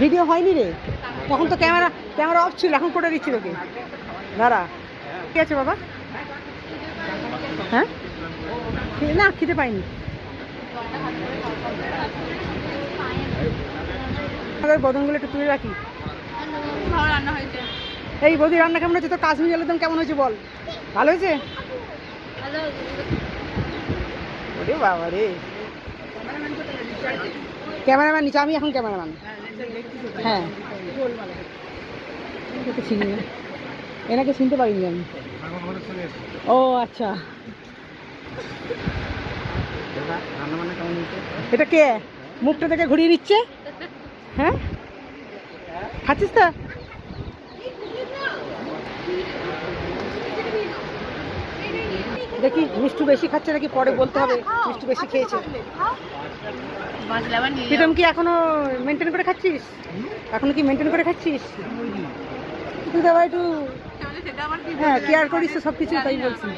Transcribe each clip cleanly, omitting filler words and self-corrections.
Video হয়নি রে, তখন তো ক্যামেরা অফ ছিল, এখন করে দিচ্ছি তোকে। দাঁড়া, ঠিক আছে বাবা। হ্যাঁ না, খেতে পাইনি। বদনগুলো একটু তুলে রাখি। এই বৌদি রান্না কেমন হয়েছে? তোর কাশ্মীরি আলুর দম কেমন হয়েছে বল? ভালো হয়েছে? ওরে বাবা রে, ক্যামেরাম্যান নিচে, আমি এখন ক্যামেরাম্যান। হ্যাঁ, চিনি না, এনাকে চিনতে পারিনি আমি। ও আচ্ছা, এটা কে মুখটা থেকে ঘুরিয়ে নিচ্ছে? হ্যাঁ, খাচ্ছিস তো? দেখি মিষ্টি বেশি খাচ্ছে নাকি, পরে বলতে হবে মিষ্টি বেশি খেয়েছে। প্রীতম কি এখনো মেনটেন করে খাচ্ছিস? এখনো কি মেনটেন করে খাচ্ছিস? তুই তো একটু হ্যাঁ কেয়ার করিস তো সবকিছু, তাই বলছি।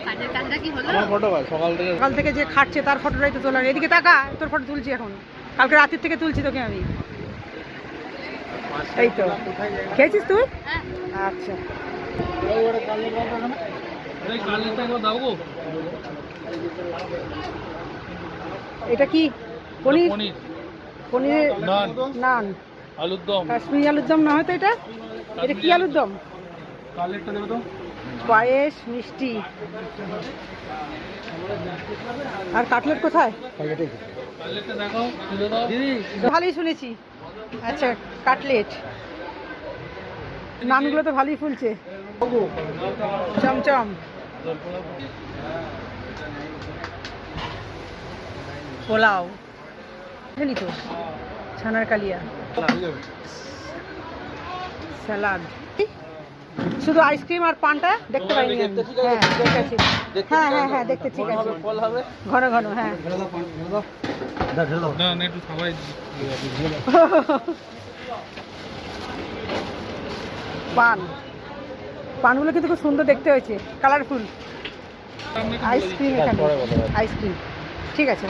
সকাল থেকে যে খাচ্ছে তার ফটোটাই তো তোলার। এদিকে তাকা, তোর ফটো তুলছি এখন, কালকে রাতের থেকে তুলছি তোকে আমি। এই তো খেয়েছিস তুই? আচ্ছা, এটা কি পনির? পনির নান, আলুর দম, কাশ্মীরি আলুর দম না হয়তো? এটা কি আলুর দম? পায়েস, মিষ্টি আর কাটলেট কোথায়? ভালোই শুনেছি। আচ্ছা, কাটলেট, নানগুলো তো ভালোই ফুলছে, চমচম। পোলাও জানি তো, ছানার কালিয়া, স্যালাড, শুধু আইসক্রিম আর পানটা দেখতে পাইনি। হ্যাঁ দেখেছি, হ্যাঁ হ্যাঁ হ্যাঁ দেখতে ঠিক আছে, ঘন ঘন। হ্যাঁ পানগুলো কিন্তু খুব সুন্দর দেখতে হয়েছে, কালারফুল। আইসক্রিম, এখানে আইসক্রিম, ঠিক আছে।